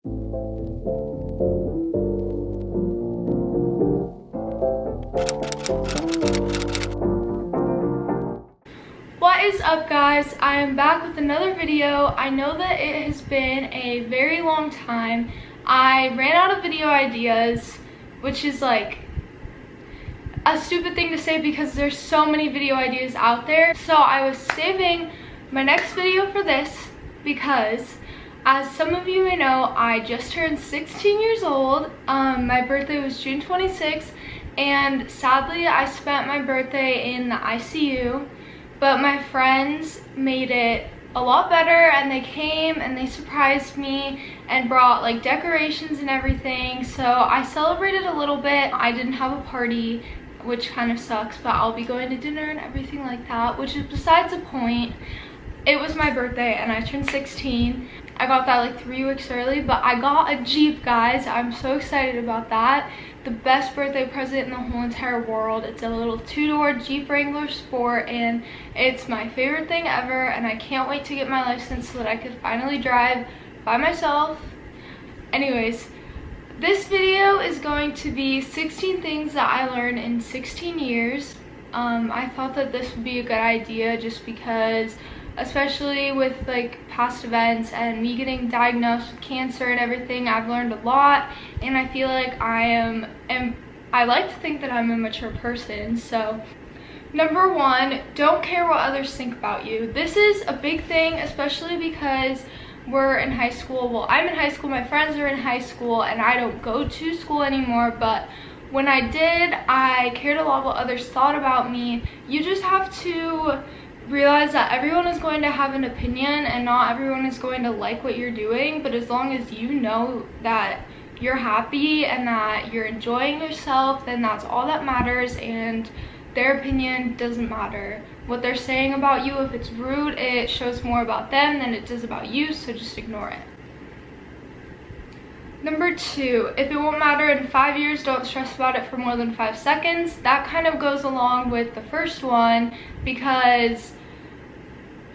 What is up, guys? I am back with another video. I know that it has been a very long time. I ran out of video ideas, which is like a stupid thing to say because there's so many video ideas out there. So I was saving my next video for this because, as some of you may know, I just turned 16 years old. My birthday was June 26th, and sadly I spent my birthday in the ICU. But my friends made it a lot better, and they came and they surprised me and brought like decorations and everything. So I celebrated a little bit. I didn't have a party, which kind of sucks, but I'll be going to dinner and everything like that, which is besides the point. It was my birthday and I turned 16. I got that like 3 weeks early, but I got a Jeep, guys. I'm so excited about that. The best birthday present in the whole entire world. It's a little 2-door Jeep Wrangler Sport, and it's my favorite thing ever, and I can't wait to get my license so that I could finally drive by myself. Anyways, this video is going to be 16 things that I learned in 16 years. I thought that this would be a good idea just because, especially with like past events and me getting diagnosed with cancer and everything, I've learned a lot, and I feel like I like to think that I'm a mature person. So number one, don't care what others think about you. This is a big thing, especially because we're in high school. Well, I'm in high school, my friends are in high school, and I don't go to school anymore, but when I did, I cared a lot what others thought about me. You just have to realize that everyone is going to have an opinion and not everyone is going to like what you're doing, but as long as you know that you're happy and that you're enjoying yourself, then that's all that matters, and their opinion doesn't matter. What they're saying about you, if it's rude, it shows more about them than it does about you, so just ignore it. Number two, if it won't matter in 5 years, don't stress about it for more than 5 seconds. That kind of goes along with the first one because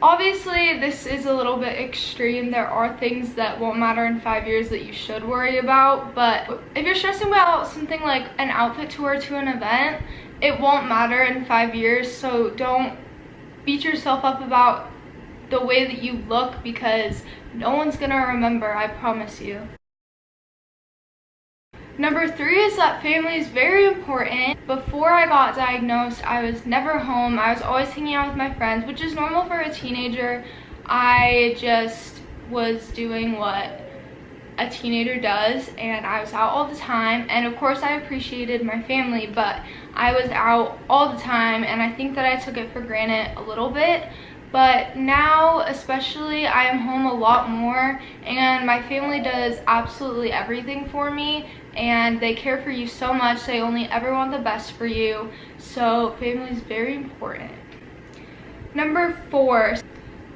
obviously this is a little bit extreme. There are things that won't matter in 5 years that you should worry about, but if you're stressing about something like an outfit to wear to an event, it won't matter in 5 years, so don't beat yourself up about the way that you look because no one's gonna remember, I promise you. Number three is that family is very important. Before I got diagnosed, I was never home. I was always hanging out with my friends, which is normal for a teenager. I just was doing what a teenager does, and I was out all the time. And of course, I appreciated my family, but I was out all the time, and I think that I took it for granted a little bit. But now, especially, I am home a lot more, and my family does absolutely everything for me, and they care for you so much. They only ever want the best for you, so family is very important. Number four,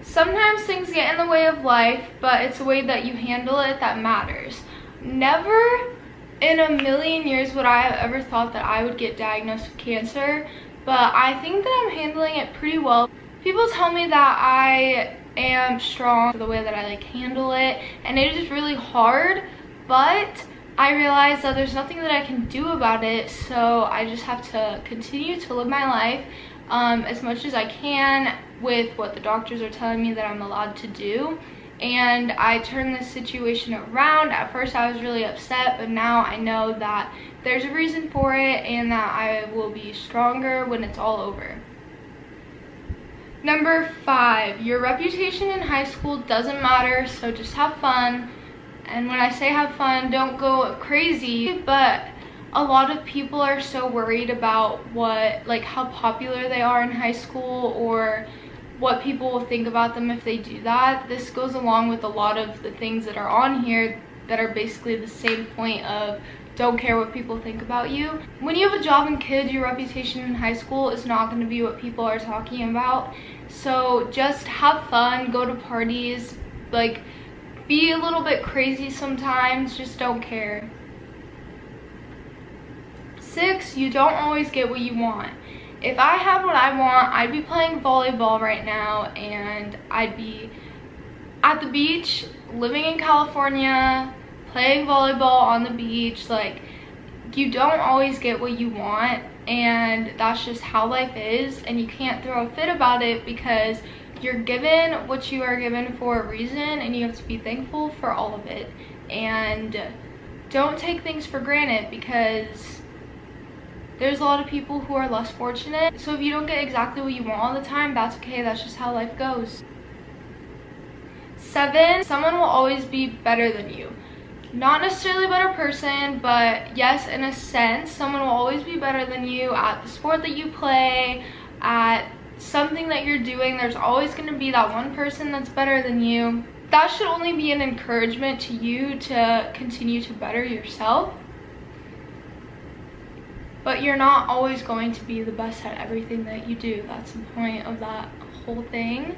sometimes things get in the way of life, but it's the way that you handle it that matters. Never in a million years would I have ever thought that I would get diagnosed with cancer, but I think that I'm handling it pretty well. People tell me that I am strong for the way that I like handle it, and it is really hard, but I realize that there's nothing that I can do about it, so I just have to continue to live my life as much as I can with what the doctors are telling me that I'm allowed to do. And I turned this situation around. At first I was really upset, but now I know that there's a reason for it and that I will be stronger when it's all over. Number five, your reputation in high school doesn't matter, so just have fun. And when I say have fun, don't go crazy, but a lot of people are so worried about how popular they are in high school or what people will think about them if they do that. This goes along with a lot of the things that are on here that are basically the same point of don't care what people think about you. When you have a job and kids, your reputation in high school is not going to be what people are talking about. So just have fun, go to parties, like be a little bit crazy sometimes, just don't care. 6, you don't always get what you want. If I had what I want, I'd be playing volleyball right now, and I'd be at the beach, living in California, playing volleyball on the beach. Like, you don't always get what you want, and that's just how life is, and you can't throw a fit about it because you're given what you are given for a reason, and you have to be thankful for all of it. And don't take things for granted, because there's a lot of people who are less fortunate. So if you don't get exactly what you want all the time, that's okay. That's just how life goes. 7, someone will always be better than you. Not necessarily a better person, but yes, in a sense, someone will always be better than you at the sport that you play, at something that you're doing. There's always going to be that one person that's better than you. That should only be an encouragement to you to continue to better yourself. But you're not always going to be the best at everything that you do. That's the point of that whole thing.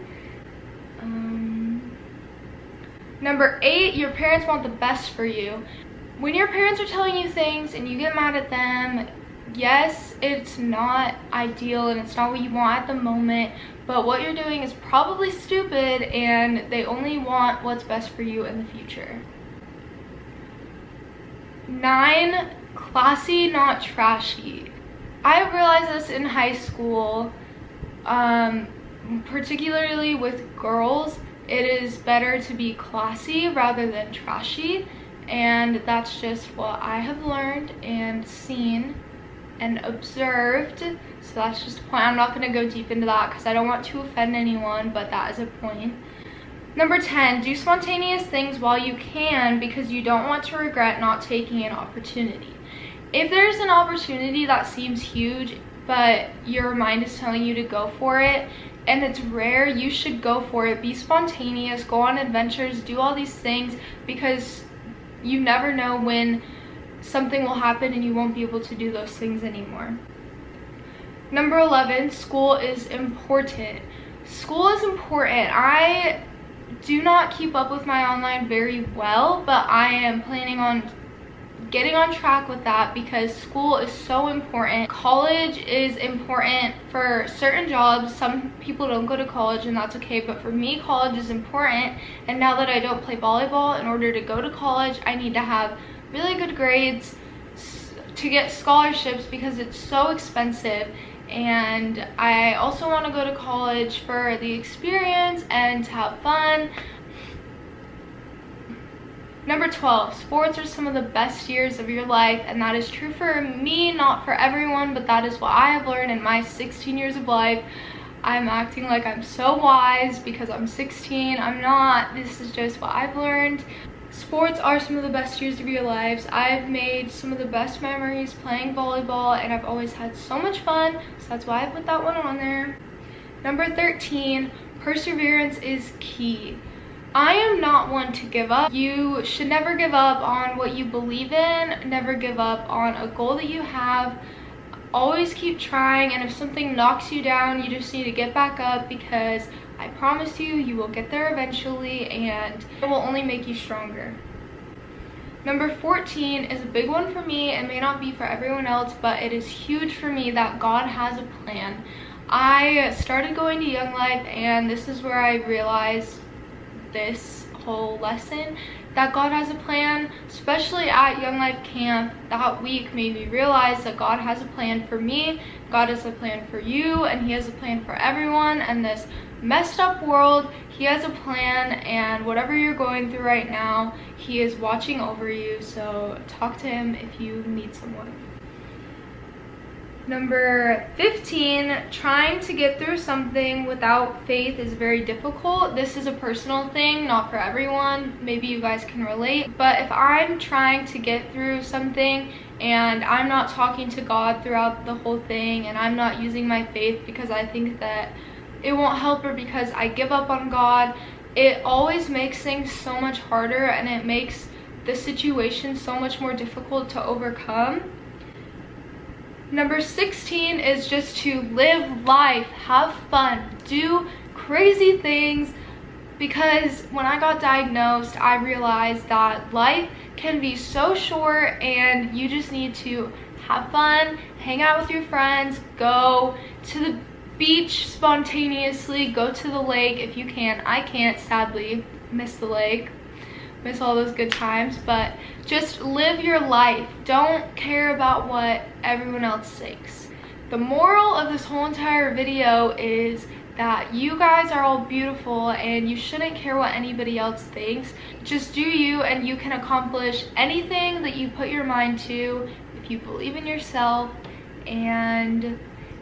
Number 8, your parents want the best for you. When your parents are telling you things and you get mad at them, yes, it's not ideal and it's not what you want at the moment, but what you're doing is probably stupid, and they only want what's best for you in the future. 9, classy, not trashy. I realized this in high school, particularly with girls. It is better to be classy rather than trashy, and that's just what I have learned and seen and observed. So that's just a point. I'm not going to go deep into that because I don't want to offend anyone, but that is a point. Number 10, do spontaneous things while you can, because you don't want to regret not taking an opportunity. If there's an opportunity that seems huge, but your mind is telling you to go for it, and it's rare, you should go for it. Be spontaneous, go on adventures, do all these things, because you never know when something will happen and you won't be able to do those things anymore. Number 11, school is important. School is important. I do not keep up with my online very well, but I am planning on getting on track with that because school is so important. College is important for certain jobs. Some people don't go to college, and that's okay, but for me, college is important. And now that I don't play volleyball, in order to go to college, I need to have really good grades to get scholarships because it's so expensive. And I also want to go to college for the experience and to have fun. Number 12, sports are some of the best years of your life, and that is true for me, not for everyone, but that is what I have learned in my 16 years of life. I'm acting like I'm so wise because I'm 16. I'm not. This is just what I've learned. Sports are some of the best years of your lives. I've made some of the best memories playing volleyball, and I've always had so much fun, so that's why I put that one on there. Number 13, perseverance is key. I am not one to give up. You should never give up on what you believe in. Never give up on a goal that you have. Always keep trying, and if something knocks you down, you just need to get back up, because I promise you, you will get there eventually, and it will only make you stronger. Number 14 is a big one for me. It may not be for everyone else, but it is huge for me that God has a plan. I started going to Young Life, and this is where I realized this whole lesson, that God has a plan, especially at Young Life Camp. That week made me realize that God has a plan for me, God has a plan for you, and He has a plan for everyone. And this messed up world, He has a plan, and whatever you're going through right now, He is watching over you. So talk to Him if you need someone. Number 15, trying to get through something without faith is very difficult. This is a personal thing, not for everyone. Maybe you guys can relate. But if I'm trying to get through something and I'm not talking to God throughout the whole thing, and I'm not using my faith because I think that it won't help, or because I give up on God, it always makes things so much harder, and it makes the situation so much more difficult to overcome. Number 16 is just to live life, have fun, do crazy things, because when I got diagnosed, I realized that life can be so short, and you just need to have fun, hang out with your friends, go to the beach spontaneously, go to the lake if you can. I can't, sadly, miss the lake. miss all those good times, but just live your life. Don't care about what everyone else thinks. The moral of this whole entire video is that you guys are all beautiful and you shouldn't care what anybody else thinks. Just do you, and you can accomplish anything that you put your mind to if you believe in yourself. And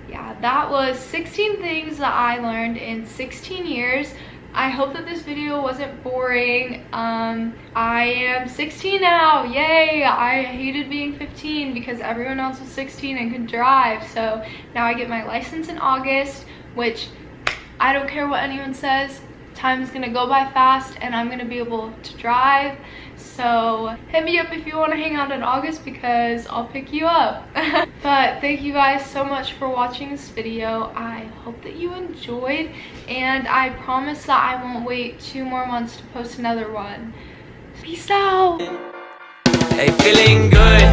yeah, that was 16 things that I learned in 16 years. I hope that this video wasn't boring. I am 16 now, yay! I hated being 15 because everyone else was 16 and could drive. So now I get my license in August, which I don't care what anyone says. Time is gonna go by fast and I'm gonna be able to drive. So hit me up if you want to hang out in August because I'll pick you up. But thank you guys so much for watching this video. I hope that you enjoyed, and I promise that I won't wait 2 more months to post another one. Peace out. Hey, feeling good.